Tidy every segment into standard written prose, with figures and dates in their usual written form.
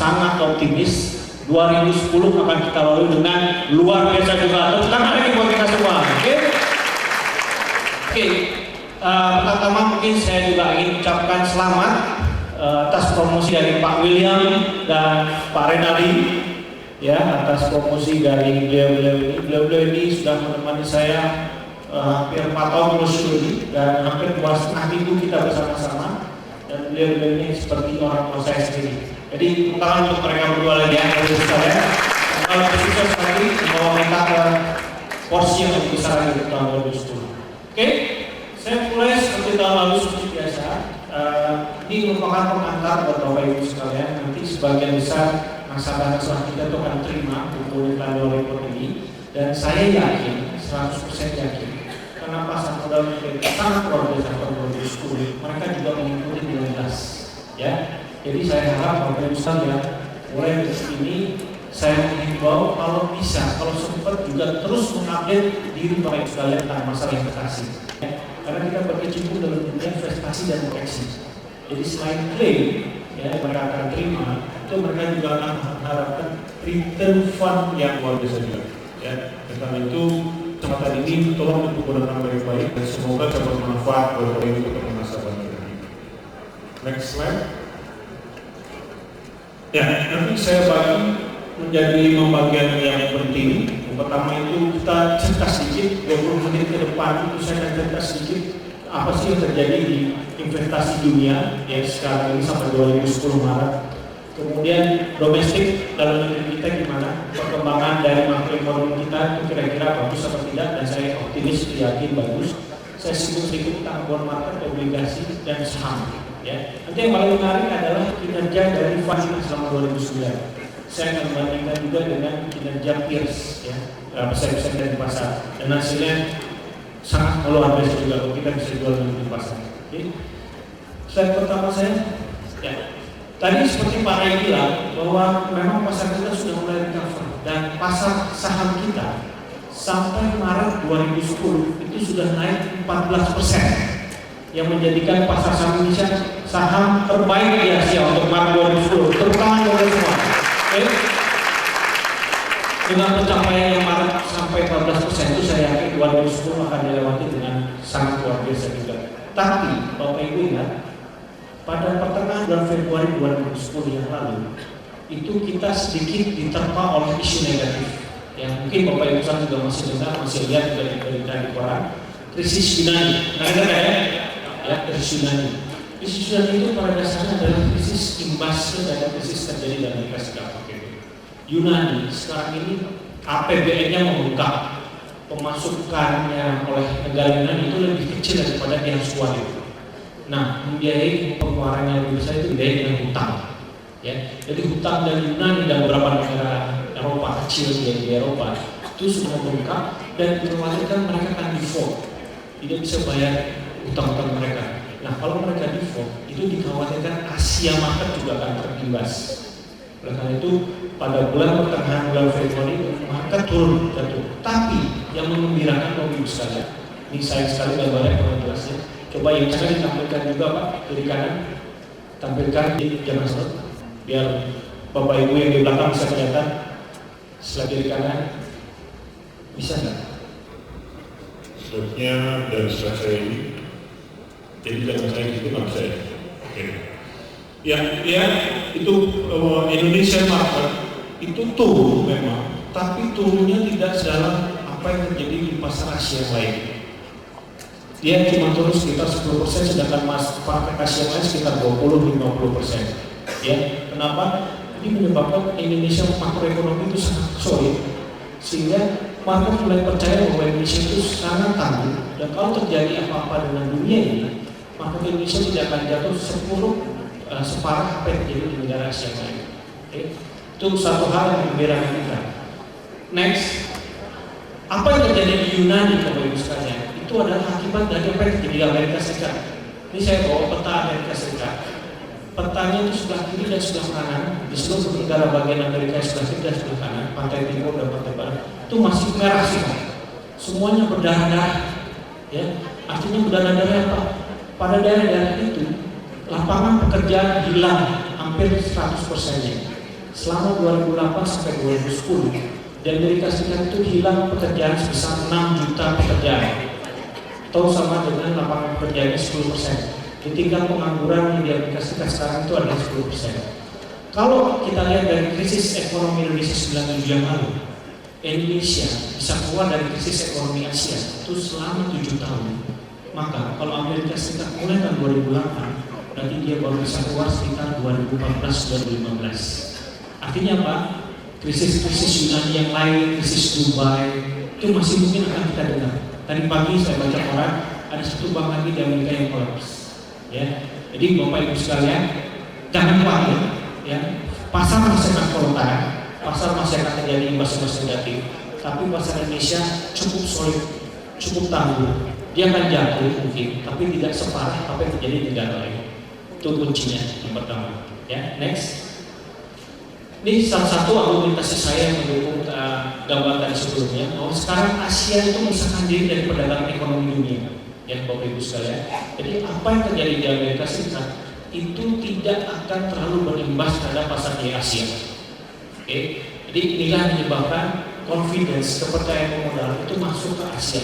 sangat optimis 2010 akan kita lalui dengan luar biasa juga. Tepuk tangan lagi buat kita semua. Oke. Pertama mungkin saya juga ingin ucapkan selamat atas promosi dari Pak William dan Pak Renaldi, ya, atas promosi dari beliau ini sudah menemani saya hampir 4 tahun terus ini, dan hampir 2,5 minggu kita bersama-sama, dan beliau ini seperti orang tua saya sendiri. Jadi tepuk tangan untuk mereka berdua lagi ya, sekalian. Kalau sukses lagi membawa kita ke porsi yang lebih besar di tahun 2010. Oke, saya mulai seperti tahun lalu seperti biasa. Ini merupakan pengantar buat Bapak Ibu sekalian. Nanti sebagian besar nasabah kita itu akan terima buku Planning Report ini, dan saya yakin 100% yakin karena pasar modal mereka sangat luar biasa tahun 2010. Mereka juga mengikuti dengan jelas, ya. Jadi saya harap Bapak Ibu sekalian mulai dari ini saya menghimbau kalau bisa, kalau sempat juga terus mengupdate diri Bapak Ibu sekalian tentang masalah investasi, ya. Karena kita berkecimpung dalam dunia investasi dan proyeksi. Jadi selain klaim, ya, mereka akan terima, itu mereka juga akan mengharapkan return fund yang luar biasa juga, ya. Karena itu kesempatan ini tolong digunakan dengan baik dan semoga dapat bermanfaat buat Bapak Ibu untuk nasabah kita. Next slide. Ya, nanti saya bagi menjadi 5 bagian yang penting. Yang pertama itu kita cerita sedikit, 20 menit ke depan itu saya akan cerita sedikit apa sih yang terjadi di investasi dunia ya sekarang ini sampai 2010 Maret. Kemudian domestik dalam negeri kita gimana, perkembangan dari makroekonomi kita itu kira-kira bagus atau tidak, dan saya optimis yakin bagus. Saya singgung sedikit tentang bond market, obligasi, dan saham. Ya. Nanti yang paling menarik adalah kinerja dari fund selama 2009. Saya akan membandingkan juga dengan kinerja peers, ya, pesaing-pesaing dari pasar, dan hasilnya sangat luar biasa juga kalau kita bisa jual di pasar. Oke. Slide pertama saya, ya. Tadi seperti Pak Ray bilang bahwa memang pasar kita sudah mulai recover, dan pasar saham kita sampai Maret 2010 itu sudah naik 14%, yang menjadikan pasar saham Indonesia saham terbaik di Asia untuk Maret 2010. Tepuk tangan oleh semua. Okay. Dengan pencapaian yang Maret sampai 14% itu saya yakin 2010 akan dilewati dengan sangat luar biasa juga. Tapi Bapak Ibu ingat, pada pertengahan bulan Februari 2010 yang lalu itu kita sedikit diterpa oleh isu negatif yang mungkin Bapak Ibu juga masih dengar, masih lihat dari berita di koran, krisis Yunani. Ya, krisis Yunani. Krisis Yunani itu pada dasarnya adalah krisis imbasnya dari krisis terjadi di Amerika Serikat. Yunani sekarang ini APBN-nya membengkak, pemasukannya oleh negara Yunani itu lebih kecil daripada yang Suat itu. Nah, membiayai pengeluaran yang lebih besar itu biaya dengan hutang. Ya, jadi hutang dari Yunani dan beberapa negara Eropa kecil di Eropa itu sudah membengkak dan dikhawatirkan mereka akan default, tidak bisa bayar hutang-hutang mereka. Nah, kalau mereka default, itu dikhawatirkan Asia market juga akan terimbas. Oleh karena itu, pada bulan pertengahan bulan Februari market turun jatuh. Tapi yang mengembirakan Bapak Ibu sekalian, ini sayang sekali gambarnya kurang jelasnya. Coba yang saya ditampilkan juga Pak, kiri kanan, tampilkan di jangan slot, biar Bapak Ibu yang di belakang bisa kelihatan. Sebelah kiri kanan, bisa nggak? Slotnya dari sebelah saya ini. Jadi jangan saya gitu nggak bisa ya. Oke. Ya, itu Indonesia market itu turun memang, tapi turunnya tidak sedalam apa yang terjadi di pasar Asia lain. Dia cuma turun sekitar 10%, sedangkan market Asia lain sekitar 20-50%. Ya, kenapa? Ini menyebabkan Indonesia makroekonomi itu sangat solid, sehingga market mulai percaya bahwa Indonesia itu sangat tangguh, dan kalau terjadi apa-apa dengan dunia ini, maka Indonesia tidak akan jatuh separah apa yang terjadi di negara Asia lain. Okay. Itu satu hal yang memberakan kita. Next, apa yang terjadi di Yunani Bapak Ibu sekalian? Itu adalah akibat dari apa yang terjadi di Amerika Serikat. Ini saya bawa peta Amerika Serikat. Petanya itu sebelah kiri dan sebelah kanan. Di seluruh negara bagian Amerika sebelah kiri dan sebelah kanan, pantai timur dan pantai barat, itu masih merah semua. Semuanya berdarah-darah. Ya, artinya berdarah-darah apa? Pada daerah-daerah itu lapangan pekerjaan hilang hampir 100%-nya. selama 2008 sampai 2010 di Amerika Serikat itu hilang pekerjaan sebesar 6 juta pekerjaan, atau sama dengan lapangan pekerjaannya 10%. Di tingkat pengangguran di Amerika Serikat sekarang itu adalah 10%. Kalau kita lihat dari krisis ekonomi Indonesia 97 yang lalu, Indonesia bisa keluar dari krisis ekonomi Asia itu selama 7 tahun. Maka kalau Amerika Serikat mulai tahun 2008, berarti dia baru bisa keluar sekitar 2014-2015. Artinya apa? Krisis-krisis Yunani yang lain, krisis Dubai, itu masih mungkin akan kita dengar. Tadi pagi saya baca koran, ada satu bank lagi di Amerika yang kolaps. Ya, jadi Bapak Ibu sekalian, jangan khawatir. Ya, pasar masih akan volatile, pasar masih akan terjadi imbas-imbas negatif, tapi pasar Indonesia cukup solid, cukup tangguh. Dia akan jatuh mungkin, tapi tidak separah apa yang terjadi di negara lain. Itu kuncinya yang pertama. Ya, next. Ini salah satu argumentasi saya yang mendukung gambar tadi sebelumnya, bahwa sekarang Asia itu memisahkan diri dari perdagangan ekonomi dunia. Ya, Bapak Ibu sekalian. Jadi apa yang terjadi di Amerika Serikat itu tidak akan terlalu berimbas terhadap pasar di Asia. Oke, jadi inilah yang menyebabkan confidence, kepercayaan modal itu masuk ke Asia,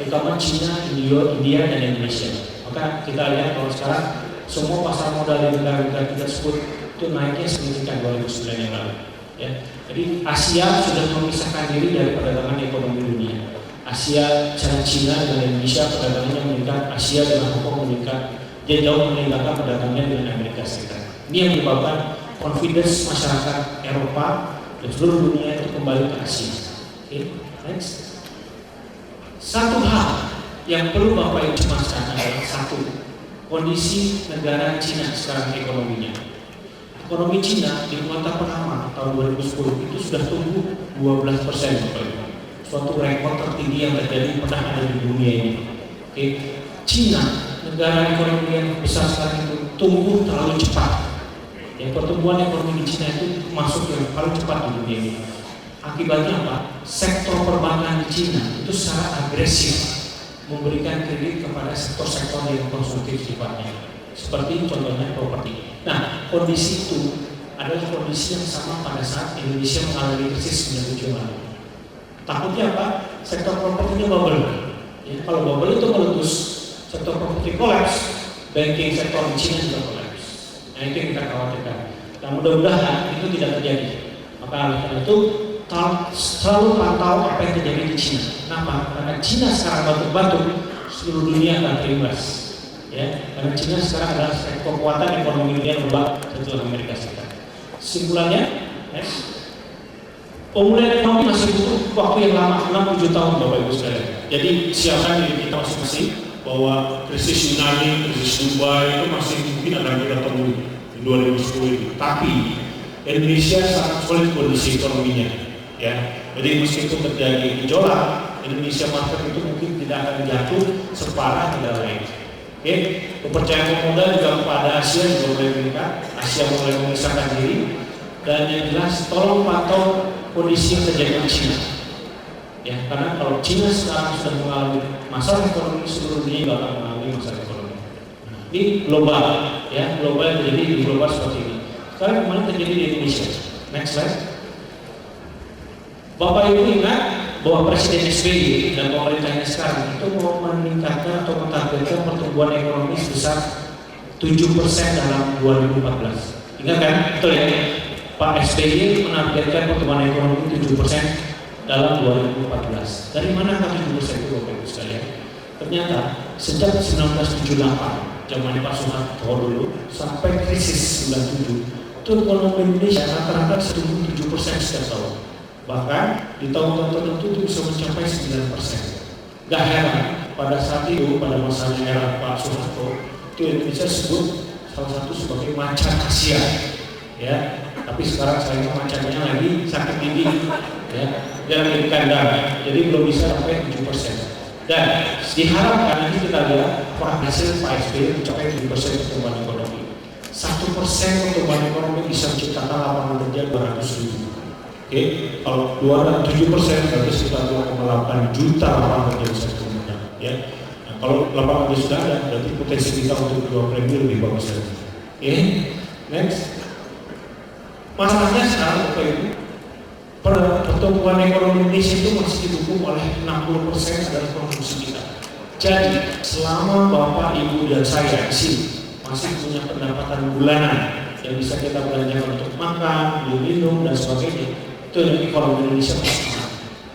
terutama Cina, India, dan Indonesia. Maka kita lihat kalau sekarang semua pasar modal di negara-negara kita sebut itu naiknya signifikan 2009 yang lalu. Ya, jadi Asia sudah memisahkan diri dari perdagangan ekonomi dunia. Asia, China dan Indonesia perdagangannya meningkat, Asia dengan Hong Kong meningkat. Dia jauh meningkatkan perdagangannya dengan Amerika Serikat. Ini yang menyebabkan confidence masyarakat Eropa dan seluruh dunia itu kembali ke Asia. Oke, next. Satu hal yang perlu Bapak Ibu cemaskan adalah satu, kondisi negara Cina sekarang ekonominya. Ekonomi Cina di kuartal pertama tahun 2010 itu sudah tumbuh 12%, Bapak Ibu. Suatu rekor tertinggi yang terjadi pernah ada di dunia ini. Oke, Cina, negara ekonomi yang besar sekarang itu tumbuh terlalu cepat. Ya, pertumbuhan ekonomi di Cina itu masuk yang paling cepat di dunia ini. Akibatnya apa? Sektor perbankan di Cina itu secara agresif memberikan kredit kepada sektor-sektor yang konsumtif sifatnya, seperti contohnya properti. Nah, kondisi itu adalah kondisi yang sama pada saat Indonesia mengalami krisis 97 lalu. Takutnya apa? Sektor propertinya bubble. Ya, kalau bubble itu meletus, sektor properti kolaps, banking sektor di Cina juga kolaps. Nah, itu yang kita khawatirkan. Nah, mudah-mudahan itu tidak terjadi. Maka oleh karena itu selalu pantau apa yang terjadi di Cina. Kenapa? Karena Cina sekarang batuk-batuk, seluruh dunia akan terimbas. Ya, karena Cina sekarang adalah kekuatan ekonomi dunia nomor 1 setelah Amerika Serikat. Kesimpulannya, pemulihan ekonomi masih butuh waktu yang lama, 6-7 tahun, Bapak Ibu sekalian. Jadi siapkan diri kita masing-masing bahwa krisis Yunani, krisis Dubai itu masih mungkin akan kita temui di 2010 itu. Tapi Indonesia sangat solid kondisi ekonominya. Ya, jadi meskipun terjadi gejolak, Indonesia market itu mungkin tidak akan jatuh separah negara lain. Oke, kepercayaan modal juga kepada Asia juga mulai meningkat. Asia mulai memisahkan diri, dan yang jelas tolong pantau kondisi yang terjadi di Cina. Ya, karena kalau Cina sekarang sudah mengalami masalah ekonomi, seluruh dunia juga akan mengalami masalah ekonomi. Ini global, ya, global yang terjadi di global seperti ini. Sekarang kemarin terjadi di Indonesia. Next slide. Bapak Ibu ingat bahwa Presiden SBY dan pemerintahnya sekarang itu mau meningkatkan atau mentargetkan pertumbuhan ekonomi sebesar 7% dalam 2014. Ingat kan? Betul ya? Pak SBY menargetkan pertumbuhan ekonomi 7% dalam 2014. Dari mana angka 7% itu, Bapak Ibu sekalian? Ternyata sejak 1978, zaman Pak Soeharto dulu sampai krisis 97, itu ekonomi Indonesia rata-rata tumbuh 7% setiap tahun. Bahkan di tahun-tahun tertentu itu bisa mencapai 9%. Gak heran pada saat itu, pada masanya era Pak Soeharto, itu Indonesia disebut salah satu sebagai macan Asia. Ya, tapi sekarang sayangnya macannya lagi sakit gigi, ya, dia lagi di kandang, jadi belum bisa sampai 7%. Dan diharapkan nanti kita lihat hasil Pak SBY mencapai 7% pertumbuhan ekonomi. 1% pertumbuhan ekonomi bisa menciptakan lapangan kerja 200.000. Oke, kalau 207% berarti sekitar 2,8 juta lapangan kerja bisa ditemukan. Ya, nah, kalau lapangan kerja sudah ada, berarti potensi kita untuk dua premi lebih bagus lagi. Oke, next. Masalahnya sekarang Bapak Ibu, pertumbuhan ekonomi Indonesia itu masih didukung oleh 60% adalah konsumsi kita. Jadi selama Bapak, Ibu, dan saya di sini masih punya pendapatan bulanan yang bisa kita belanjakan untuk makan, beli minum, dan sebagainya, itu yang ekonomi Indonesia masih aman.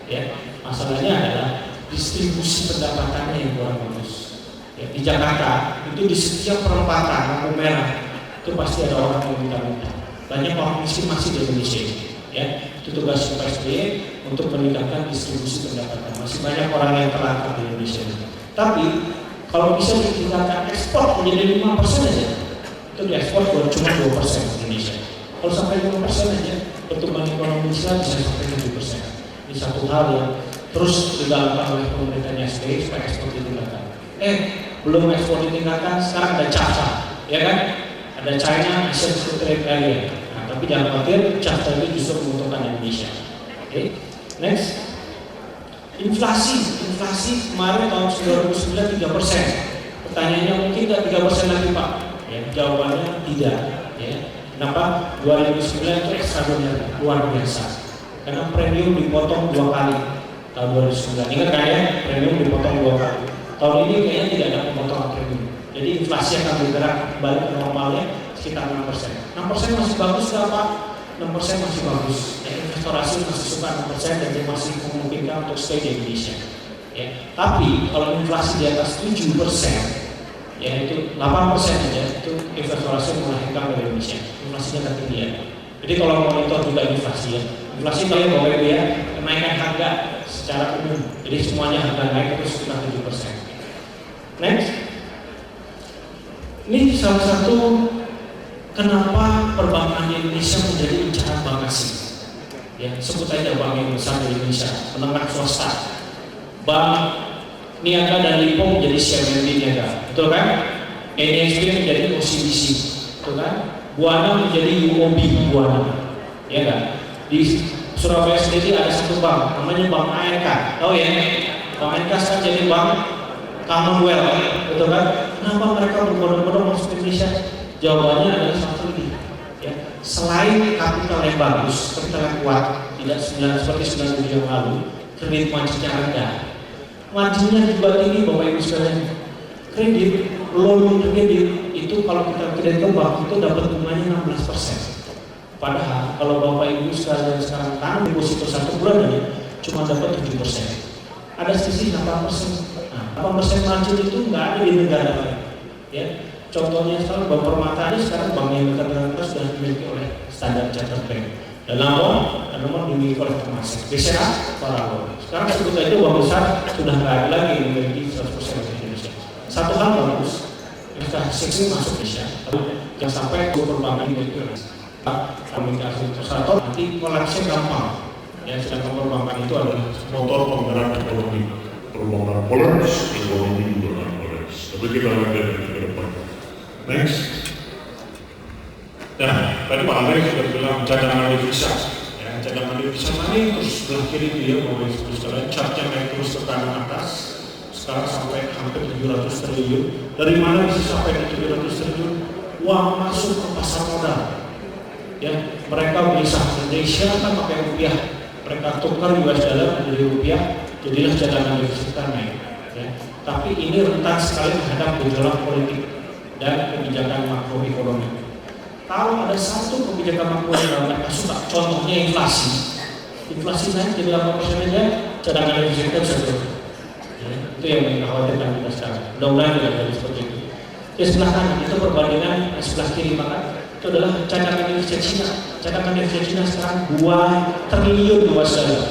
Ya, masalahnya adalah distribusi pendapatannya yang kurang bagus. Ya, di Jakarta itu di setiap perempatan lampu merah itu pasti ada orang yang minta-minta. Banyak orang miskin masih di Indonesia. Ya, itu tugas Pak SBY untuk meningkatkan distribusi pendapatan. Masih banyak orang yang terlantar di Indonesia. Tapi kalau bisa ditingkatkan ekspor menjadi 5% aja, itu diekspor cuma 2% Indonesia. Kalau sampai 5% aja, pertumbuhan ekonomi Indonesia bisa sampai 7%. Ini satu hal yang terus digalakkan oleh pemerintahnya SBY supaya ekspor ditingkatkan. Belum ekspor ditingkatkan, sekarang ada CAFTA, ya kan? Ada China Asian Free Trade Area. Nah, tapi jangan khawatir, CAFTA itu justru menguntungkan Indonesia. Oke, next. Inflasi kemarin tahun 2009 3%. Pertanyaannya mungkin nggak 3% lagi Pak? Ya, jawabannya tidak. Ya. Kenapa? 2009 itu ekstraordinari, luar biasa. Karena premium dipotong 2 kali tahun 2009. Ingat kan ya? Premium dipotong 2 kali. Tahun ini kayaknya tidak ada pemotongan premium. Jadi inflasi akan bergerak kembali ke normalnya sekitar 6%. 6% masih bagus nggak Pak? 6% masih bagus. Ya, investorasi masih suka 6% dan dia masih memungkinkan untuk stay di Indonesia. Ya. Tapi kalau inflasi di atas 7%, ya itu 8% aja, itu investorasi melahirkan dari Indonesia. Inflasinya akan tinggi ya. Jadi kalau monitor juga inflasi ya. Inflasi kalian bawa ya, kenaikan harga secara umum. Jadi semuanya harga naik itu sekitar 7%. Next. Ini salah satu kenapa perbankan di Indonesia menjadi incaran bank asing. Ya, sebut aja bank yang besar di Indonesia, menengah swasta. Bank Niaga dan Lipo menjadi CMB Niaga, betul kan? NSB menjadi OCBC, betul kan? Buana menjadi UOB Buana, ya kan? Di Surabaya sendiri ada satu bank, namanya Bank ANK, tahu ya? Bank ANK sekarang jadi Bank Commonwealth, betul kan? Kenapa mereka berbondong-bondong masuk ke Indonesia? Jawabannya adalah satu ini, ya. Selain kapital yang bagus, kapital yang kuat, tidak seperti 9 yang lalu, kredit macetnya rendah. Marginnya juga tinggi Bapak Ibu sekalian. Kredit, loan kredit itu kalau kita kredit ke bank itu dapat bunganya 16%. Padahal kalau Bapak Ibu sekalian sekarang tanam deposito 1 bulan aja cuma dapat 7%. Ada sisi 8%. Nah, 8% margin itu nggak ada di negara lain. Ya. Contohnya sekarang Bank Permata ini sekarang bank yang dekat dengan kita sudah dimiliki oleh Standard Chartered Bank. Dan nomor dimiliki oleh Temasek, BCA, Paralon. Sekarang sebut aja uang besar sudah nggak ada lagi yang memiliki 100% di Indonesia. Satu hal bagus, investasi masuk Indonesia, yang sampai ke perbankan itu komunikasi tersator nanti kolapsnya gampang. Ya, sedangkan perbankan itu adalah motor penggerak ekonomi. Perbankan kolaps, ekonomi juga kolaps. Tapi kita lihat ke depan. Next. Nah, tadi Pak Andre sudah bilang cadangan devisa. Ya, cadangan devisa tadi terus sebelah kiri dia mau sekalian chartnya naik terus ke kanan atas. Sekarang sampai hampir 700 triliun. Dari mana bisa sampai ke 700 triliun? Uang masuk ke pasar modal. Ya, mereka beli saham Indonesia kan pakai rupiah. Mereka tukar US dollar menjadi rupiah, jadilah cadangan devisa naik. Ya. Tapi ini rentan sekali terhadap gejolak politik dan kebijakan makroekonomi. Kalau ada satu kebijakan makro yang mereka suka, contohnya inflasi naik jadi 8% aja, cadangan devisa kita bisa turun. Ya, itu yang mengkhawatirkan kita sekarang. Mudah-mudahan tidak jadi seperti itu. Di sebelah kanan itu perbandingan sebelah kiri maka itu adalah cadangan devisa Cina. Cadangan devisa Cina sekarang 2 triliun US dollar.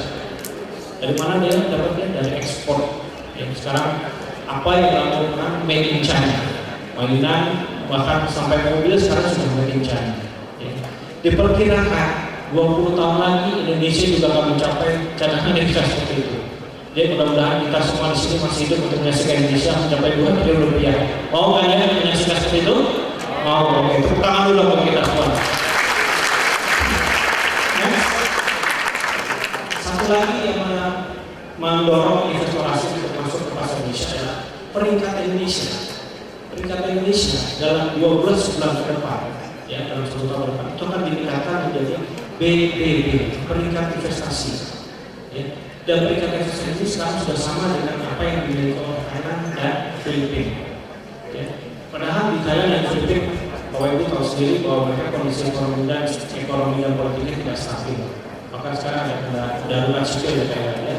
Dari mana dia dapatnya? Dari ekspor. Ya, sekarang apa yang dilakukan menang made in China. Mainan bahkan sampai mobil sekarang sudah made in China. Ya. Diperkirakan 20 tahun lagi Indonesia juga akan mencapai cadangan devisa seperti itu. Jadi mudah-mudahan kita semua di sini masih hidup untuk menyaksikan Indonesia mencapai 2 triliun rupiah. Mau nggak ya menyaksikan seperti itu? Mau. Oke, tepuk tangan dulu buat kita semua. Satu lagi yang mendorong investasi untuk masuk ke pasar Indonesia adalah peringkat Indonesia. Peringkat Indonesia dalam 12 bulan ke depan ya dalam 10 tahun depan itu akan ditingkatkan menjadi BBB, peringkat investasi. Ya. Dan peringkat investasi ini sekarang sudah sama dengan apa yang dimiliki oleh Thailand dan Filipina. Ya. Padahal di Thailand dan Filipina, Bapak Ibu tahu sendiri bahwa mereka kondisi ekonomi dan politiknya tidak stabil. Maka sekarang ada darurat sipil di Thailand. Ya.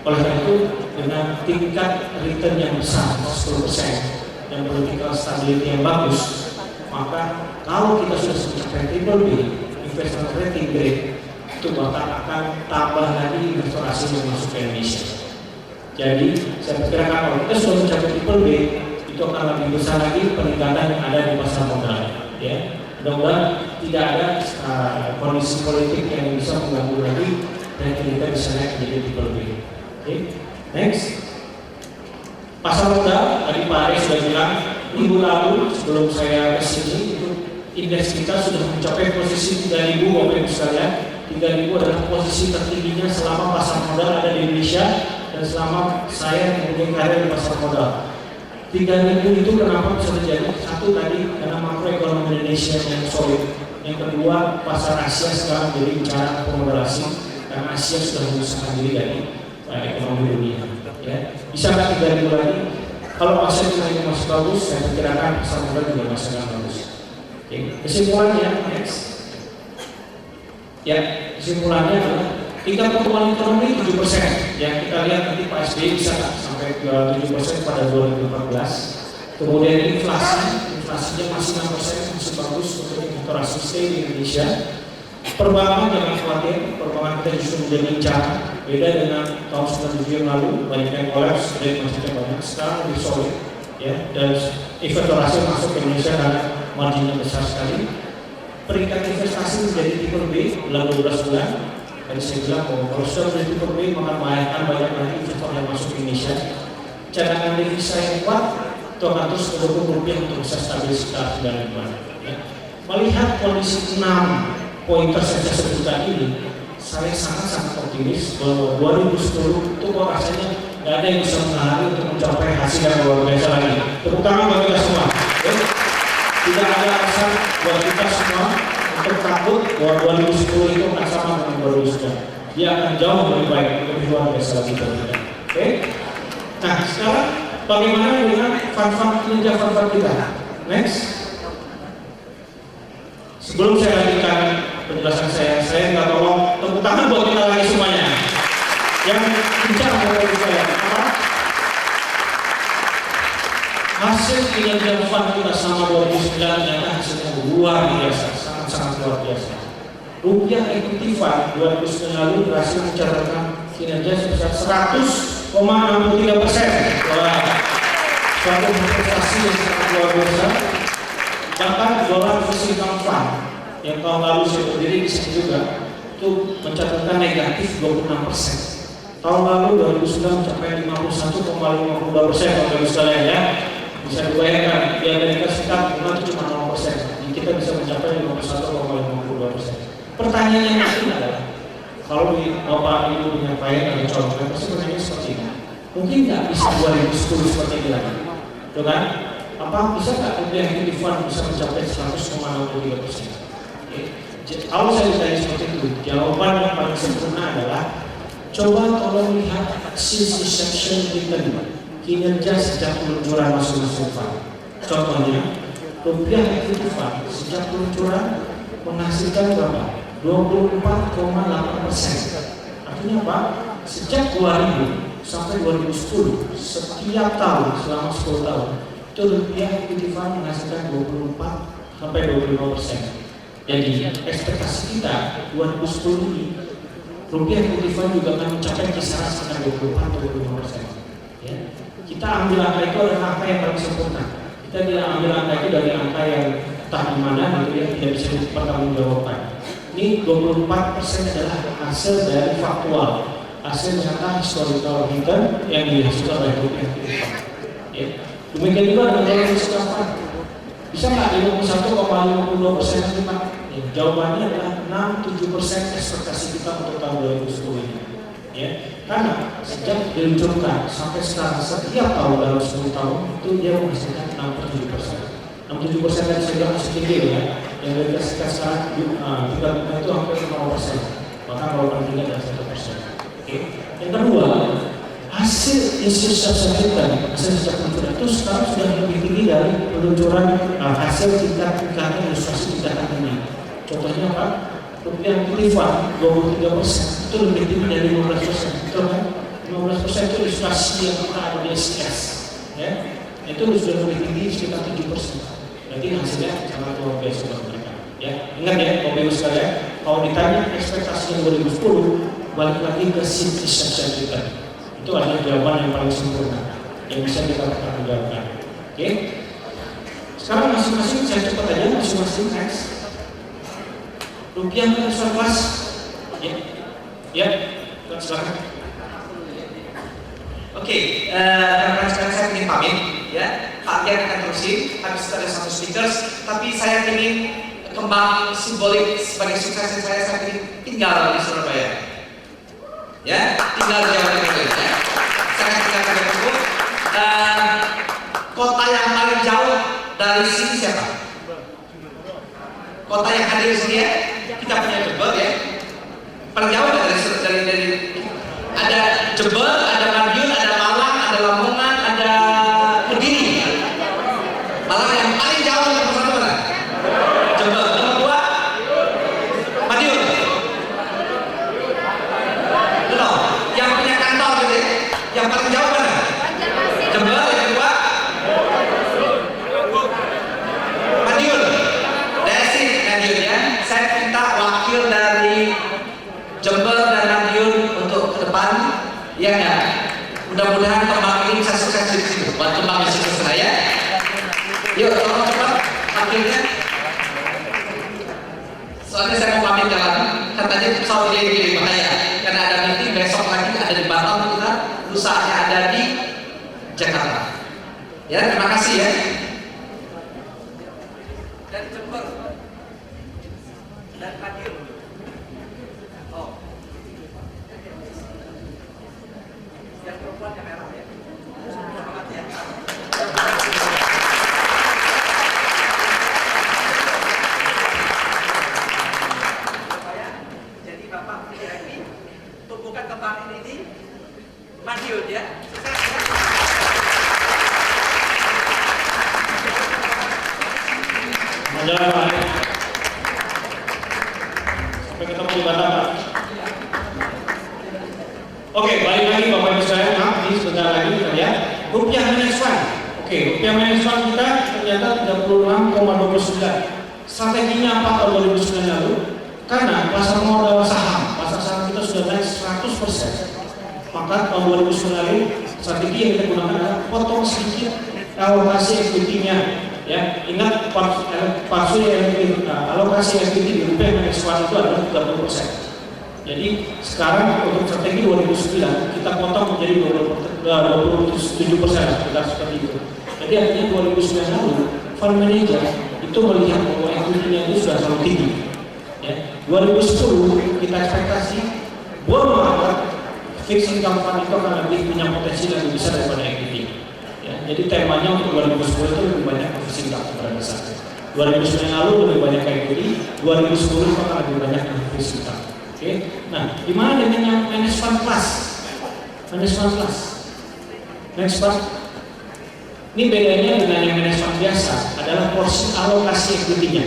Oleh karena itu, dengan tingkat return yang besar 10% dan political stability yang bagus, maka kalau kita sudah mencapai triple B, investment rating grade, itu bahkan akan tambah lagi investor asing yang masuk ke Indonesia. Jadi saya perkirakan kalau kita sudah mencapai triple B, itu akan lebih besar lagi peningkatan yang ada di pasar modal. Ya, mudah-mudahan tidak ada kondisi politik yang bisa mengganggu lagi dan kita bisa naik menjadi triple B. Oke, next. Pasar modal, tadi Pak Aris sudah bilang, minggu lalu sebelum saya kesini itu indeks kita sudah mencapai posisi 3.000, Bapak Ibu sekalian. 3.000 adalah posisi tertingginya selama pasar modal ada di Indonesia dan selama saya mempunyai karir di pasar modal. 3.000 itu kenapa bisa terjadi? Satu tadi karena makroekonomi Indonesia yang solid. Yang kedua, pasar Asia sekarang jadi bicara pemodal asing karena Asia sudah memisahkan diri dari ekonomi dunia. Ya. Bisa nggak 3.000 lagi? Kalau Asia naiknya masih bagus, saya perkirakan pasar modal juga masih akan bagus. Oke. Kesimpulannya, next. Ya, kesimpulannya adalah tingkat pertumbuhan ekonomi 7%. Yang kita lihat nanti Pak SBY bisa sampai 7% pada 2014. Kemudian inflasinya masih 6%, masih bagus untuk indikator sustain di Indonesia. Perbankan jangan khawatir, perbankan kita justru menjadi lincah. Beda dengan tahun 97 yang lalu, banyak yang kolaps, kredit masih banyak. Sekarang lebih solid, ya. Dan investor asing masuk ke Indonesia karena marginnya besar sekali. Peringkat investasi menjadi triple B dalam 12 bulan. Tadi saya bilang bahwa kalau sudah menjadi triple B maka membahayakan banyak lagi investor yang masuk ke Indonesia. Cadangan devisa yang kuat itu akan terus mendukung rupiah untuk bisa stabil sekitar 9 bulan. Ya. Melihat kondisi 6 pointer saya sebutkan ini, saya sangat optimis bahwa 2010 itu kok rasanya tidak ada yang bisa menarik untuk mencapai hasil yang luar biasa lagi. Tepuk tangan bagi kita semua. Ya. Tidak ada alasan buat kita semua untuk takut bahwa 2010 itu akan sama dengan 2009. Dia akan jauh lebih baik, lebih luar biasa lagi. Oke? Nah, sekarang bagaimana dengan kinerja fund kita? Next. Sebelum saya lanjutkan penjelasan saya minta tolong tepuk tangan buat kita lagi semuanya. Yang bicara dari saya, apa? Hasil kinerja fund kita selama 2009 ternyata hasilnya luar biasa, sangat luar biasa. Rupiah equity fund 2009 lalu berhasil mencatatkan kinerja sebesar 100,63%. Wah, suatu prestasi yang sangat luar biasa. Bahkan dolar fixed income fund yang tahun lalu saya berdiri di sini juga itu mencatatkan negatif 26%. Tahun lalu 2009 mencapai 51,52%, Bapak Ibu sekalian ya. Bisa dibayangkan di Amerika Serikat bunga itu cuma 0%, kita bisa mencapai 51,52%. Pertanyaannya mungkin adalah kalau Bapak Ibu menyampaikan ada contoh, pasti bertanya seperti ini. Mungkin nggak bisa 2010 seperti ini lagi, betul kan? Apa bisa nggak rupiah equity fund bisa mencapai 100,63%? Kalau saya ditanya seperti itu, jawaban yang paling sempurna adalah coba tolong lihat since inception return. Kinerja sejak peluncuran masing-masing fund. Contohnya, rupiah equity fund sejak peluncuran menghasilkan berapa? 24,8%. Artinya apa? Sejak 2000 sampai 2010, setiap tahun selama 10 tahun, itu rupiah equity fund menghasilkan 24 sampai 25%. Jadi ekspektasi kita 2010 ini rupiah equity fund juga akan mencapai kisaran sekitar 24-25%. Ya. Kita ambil angka itu adalah angka yang paling sempurna. Kita tidak ambil angka itu dari angka yang entah di mana gitu ya, tidak bisa dipertanggungjawabkan. Ini 24% adalah hasil dari faktual, hasil nyata historical return yang dihasilkan oleh rupiah equity fund. Ya. Demikian juga dengan dolar fixed income fund. Bisa nggak 51,52% nanti Pak? Ya, jawabannya adalah 6-7% ekspektasi kita untuk tahun 2010 ini. Ya, karena sejak diluncurkan sampai sekarang setiap tahun dalam 10 tahun itu dia menghasilkan 6-7%. 6-7% tadi saya bilang masih tinggi ya. Yang dikasihkan sekarang 3,5 itu hampir 0%. Bahkan kalau paling tinggi adalah 1%. Oke. Yang kedua, hasil institusi kita, hasil sejak peluncuran itu sekarang sudah lebih tinggi dari peluncuran hasil tingkat ilustrasi tingkatan tinggi. Contohnya apa? Rupiah Multifund 23% itu lebih tinggi dari 15%. Betul kan? 15% itu ilustrasi yang kita ada di SCS. Ya, itu sudah lebih tinggi sekitar 7%. Berarti hasilnya sangat luar biasa buat mereka. Ya, ingat ya, Bapak Ibu sekalian, kalau ditanya ekspektasi yang 2010, balik lagi ke simplifikasi kita. Itu adalah jawaban yang paling sempurna yang bisa kita pertanggungjawabkan. Oke? Sekarang masing-masing saya cepat aja, masing-masing next. Rupiah Multifund kelas, ya, silakan. Oke, rekan-rekan sekalian saya ingin pamit, ya. Pak Dian akan terusin, habis ada satu speakers, tapi saya ingin kembang simbolik sebagai sukses saya ingin tinggal di Surabaya, ya, tinggal di Jawa Timur, ya. Saya tinggal di Jawa Timur. Kota yang paling jauh dari sini siapa? Kota yang hadir di sini ya, kita punya Jember ya. Paling jauh dari ada Jember, ada Madiun, ada Malang, ada Lamongan, ada Kediri. Malang yang paling jauh yang pertama mana? Jember. Nomor 2 Madiun. Betul. Yang punya kantor gitu ya. Yang paling jauh mana? Jember. Yang kedua Madiun. That's it, Madiun ya. Saya minta wakil dari Jember dan Madiun untuk ke depan, ya enggak? Mudah-mudahan kembang ini bisa sukses di sini. Buat kembang di sini saya. Yuk, tolong cepat wakilnya. Soalnya saya mau pamit jalan. Katanya pesawat dia bahaya. Karena ada meeting besok lagi ada di Batam kita, lusanya ada di Jakarta. Ya, terima kasih ya. Dan Jember dan Madiun. Oh. Yang perempuan yang merah ya. Selamat ya. Jadi Bapak VIP tumbuhkan kembang ini di Madiun ya. Sukses ya. Jalan Pak. Sampai ketemu di Batam Pak. Oke, balik lagi Bapak Ibu sekalian, maaf ini sebentar lagi kita lihat Rupiah Multifund. Oke, Rupiah Multifund kita ternyata 36,29. Strateginya apa tahun 2009 lalu? Karena pasar modal saham kita sudah naik 100%. Maka tahun 2009 lalu strategi yang kita gunakan adalah potong sedikit alokasi equity-nya. Ya, ingat alokasi equity di Rupiah Multifund itu adalah 30%. Jadi sekarang untuk strategi 2009 kita potong menjadi 27%, sekitar seperti itu. Jadi artinya 2009 lalu fund manager itu melihat bahwa equity-nya itu sudah terlalu tinggi. Ya, 2010 kita ekspektasi bond market fixed income fund itu akan lebih punya potensi lebih besar daripada equity. Ya, jadi temanya untuk 2010 itu lebih banyak fixed income pada dasarnya. 2009 lalu lebih banyak equity, 2010 akan lebih banyak fixed income. Oke, nah gimana dengan yang managed fund plus? Managed fund plus, next fund. Ini bedanya dengan yang managed fund biasa adalah porsi alokasi equity-nya.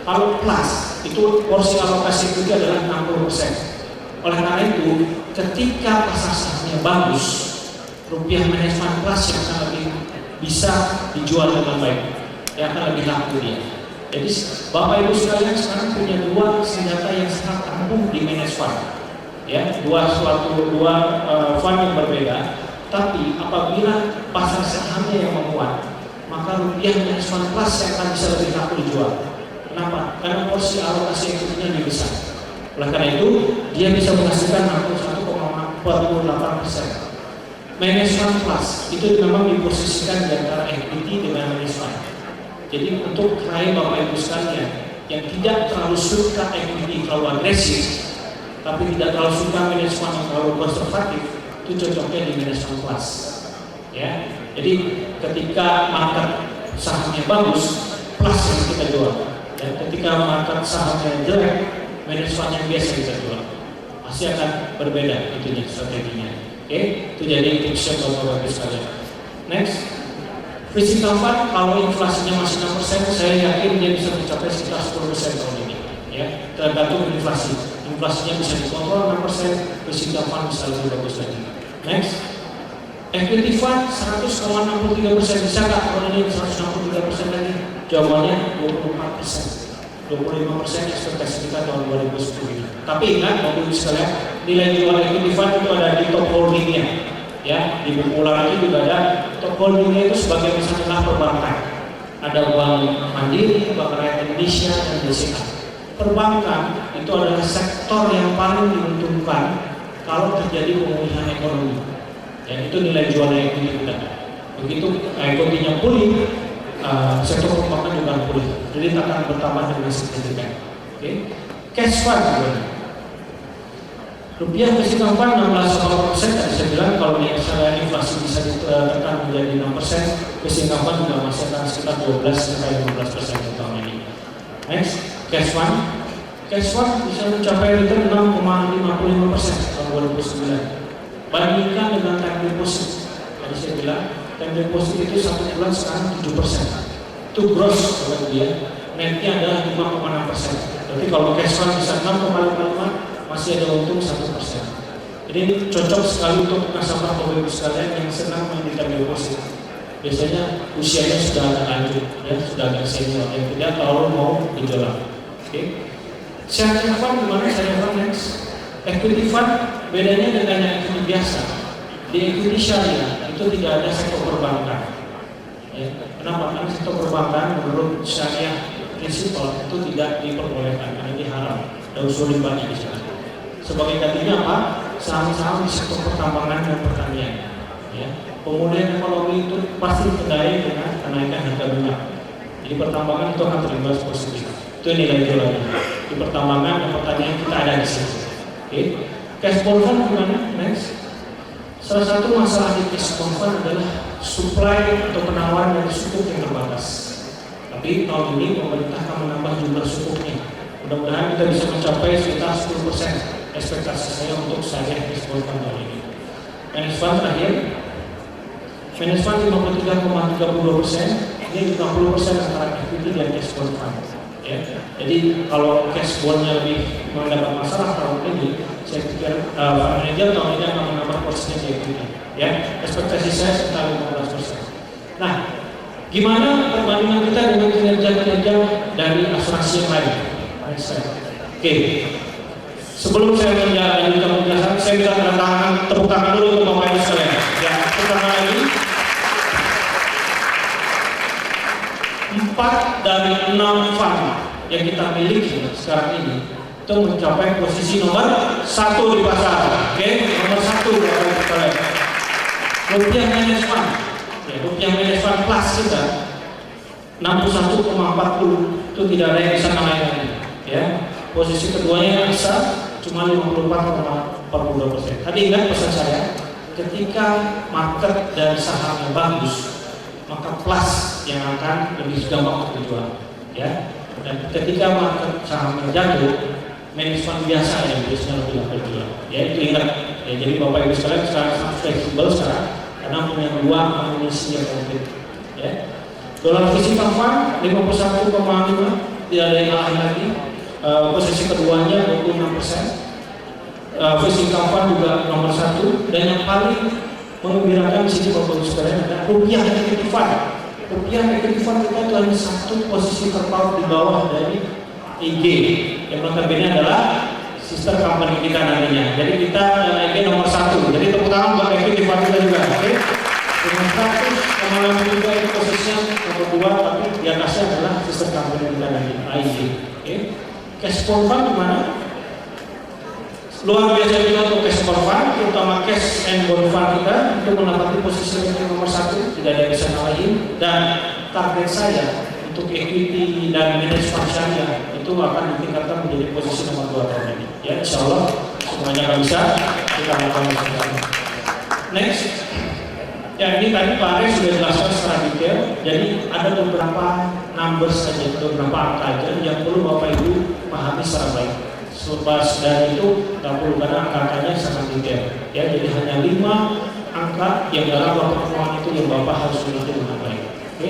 Kalau plus itu porsi alokasi equity adalah 60%. Oleh karena itu, ketika pasar sahamnya bagus, Rupiah Managed Fund Plus yang akan lebih bisa dijual dengan baik, yang akan lebih laku dia. Jadi Bapak Ibu sekalian sekarang punya dua senjata yang sangat ampuh di managed fund, ya, dua fund yang berbeda. Tapi apabila pasar sahamnya yang menguat, maka Rupiah Managed Fund Plus yang akan bisa lebih laku dijual. Kenapa? Karena porsi alokasi equity-nya lebih besar. Oleh karena itu dia bisa menghasilkan 61,48%. Managed Fund Plus itu memang diposisikan di antara equity dengan managed fund. Jadi untuk klien Bapak Ibu sekalian yang tidak terlalu suka equity terlalu agresif, tapi tidak terlalu suka managed fund yang terlalu konservatif, itu cocoknya di managed fund plus. Ya, jadi ketika market sahamnya bagus, plus yang kita jual. Dan ketika market sahamnya jelek, manage fund yang biasa kita jual. Pasti akan berbeda itunya strateginya. Oke, itu jadi tips Bapak-Bapak sekalian. Next, physical fund kalau inflasinya masih 6%, saya yakin dia bisa mencapai sekitar 10% tahun ini. Ya, tergantung inflasi. Inflasinya bisa dikontrol 6%, physical fund bisa lebih bagus lagi. Next, equity fund 100,63%, bisa nggak kalau ini 163% lagi? Jawabannya 24%. 25% ekspektasi kita tahun 2010 ini. Tapi ingat, Bapak Ibu sekalian, nilai jual equity fund itu ada di top holdingnya. Ya, di buku lagi juga ada top holdingnya itu sebagai misalnya perbankan. Ada Bank Mandiri, Bank Rakyat Indonesia, dan BCA. Perbankan itu adalah sektor yang paling diuntungkan kalau terjadi pemulihan ekonomi. Dan itu nilai jual equity kita. Begitu equity-nya pulih, sektor perbankan juga pulih, jadi akan bertambah dengan signifikan. Oke, cash fund juga. Rupiah physical fund 16,4%. Tadi saya bilang kalau inflasi bisa ditekan menjadi 6%, physical fund juga masih akan sekitar 12-15% tahun ini. Next, cash fund. Cash fund bisa mencapai return 6,55% tahun 2009. Bandingkan dengan time deposit. Tadi saya bilang time deposit itu 1 bulan sekarang 7%. Itu gross kalau dia, netnya adalah 5,6%. Berarti kalau cash fund bisa 6,55, masih ada untung 1%. Jadi ini cocok sekali untuk nasabah Bapak Ibu sekalian yang senang main time deposit. Biasanya usianya sudah agak lanjut, ya sudah agak senior, yang tidak terlalu mau dijual. Oke. Syariah fund gimana? Syariah fund next. Equity fund bedanya dengan yang equity biasa. Di equity syariah itu tidak ada sektor perbankan. Ya, kenapa? Karena sektor perbankan menurut syariah prinsipal itu tidak diperbolehkan karena ini haram. Ada usul ribanya di sana. Sebagai gantinya apa? Saham-saham di sektor pertambangan dan pertanian. Ya, pemulihan ekonomi itu pasti ditandai dengan kenaikan harga minyak. Jadi pertambangan itu akan terimbas positif. Itu nilai jualnya. Di pertambangan dan pertanian kita ada di sini. Oke, cash bond fund gimana? Next. Salah satu masalah di cash bond fund adalah supply atau penawaran dari sukuk yang terbatas. Tapi tahun ini pemerintah akan menambah jumlah sukuknya. Mudah-mudahan kita bisa mencapai sekitar 10% ekspektasi saya untuk syariah cash bond fund tahun ini. Managed fund terakhir, managed fund 53,32%, ini 50% antara equity dan cash bond fund. Ya, jadi kalau cash bondnya lebih mendapat masalah tahun ini, saya pikir manajer tahun ini akan menambah porsinya di equity. Ya, ekspektasi saya sekitar 15%. Nah, gimana perbandingan kita dengan kinerja-kinerja dari asuransi yang lain? Oke, sebelum saya melanjutkan penjelasan, saya minta tepuk tangan dulu untuk Bapak Ibu sekalian. Ya, tepuk tangan lagi. 4 dari 6 fund yang kita miliki sekarang ini itu mencapai posisi nomor 1 di pasar. Oke, nomor 1 Bapak Ibu sekalian. Rupiah managed fund, ya, rupiah managed fund plus kita 61,40, itu tidak ada yang bisa ngalahin lagi. Ya, posisi keduanya bisa cuma 54,42%. Tadi ingat pesan saya, ketika market dan sahamnya bagus, maka plus yang akan lebih gampang untuk dijual. Ya, dan ketika market sahamnya jatuh, managed fund biasa yang biasanya lebih gampang dijual. Ya, itu ingat. Ya, jadi Bapak Ibu sekalian sekarang sangat fleksibel sekarang karena punya 2 amunisi yang komplit. Ya. Dolar physical fund 51,5, tidak ada yang lain lagi. Posisi keduanya 26%. Physical fund juga nomor 1, dan yang paling mengembirakan di sini Bapak Ibu sekalian adalah rupiah equity fund. Rupiah equity fund kita itu hanya 1 posisi terpaut di bawah dari IG, yang notabene adalah sister company kita nantinya. Jadi kita IG nomor 1. Jadi tepuk tangan buat equity fund kita juga. Oke. Dengan 100,83 itu posisinya nomor 2, tapi di atasnya adalah sister company kita nanti IG. Oke. Cash bond fund gimana? Luar biasa juga untuk cash bond fund, terutama cash and bond fund kita untuk menempati posisi nomor 1, tidak ada yang bisa ngalahin. Dan target saya untuk equity dan managed fund syariah itu akan ditingkatkan menjadi posisi nomor 2 tahun ini. Ya, insya Allah semuanya akan bisa kita lakukan. Next, ya ini tadi Pak Ari sudah jelaskan secara detail. Jadi ada beberapa numbers saja, beberapa angka aja yang perlu Bapak Ibu pahami secara baik. Sebab dari itu nggak perlu, karena angka-angkanya sangat detail. Ya, jadi hanya 5 angka yang dalam pertemuan itu yang Bapak harus mengerti dengan baik. Oke?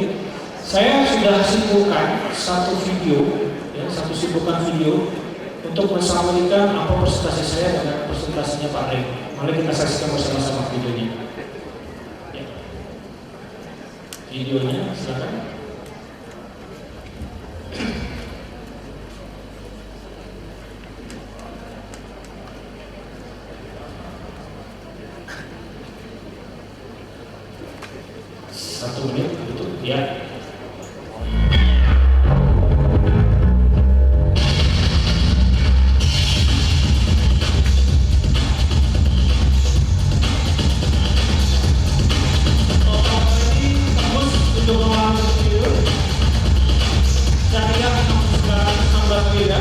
Saya sudah simpulkan satu video, ya, satu simpulkan video untuk mensampaikan apa presentasi saya dengan presentasinya Pak Rey. Mari kita saksikan bersama-sama videonya. Ya. Videonya, silakan. Satu menit itu ya. Untuk mengambil video, saya 16 miliar,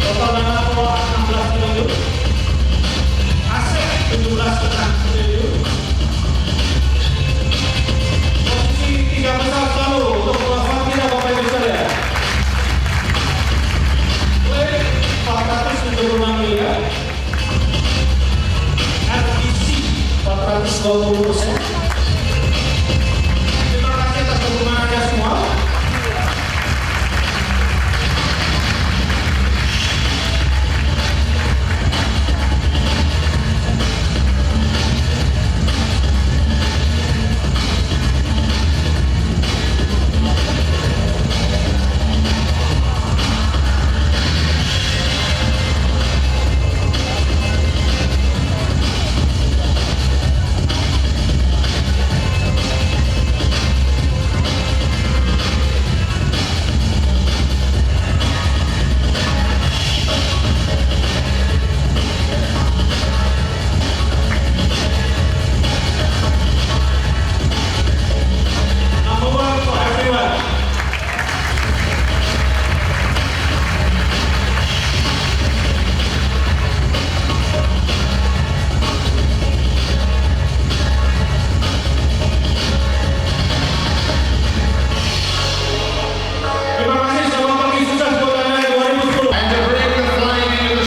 total dana keluar 16 triliun, aset 17,5 triliun. Posisi 3 besar selalu untuk pelabuhan kita Bapak Ibu sekalian. Klaim 476 miliar, RBC 420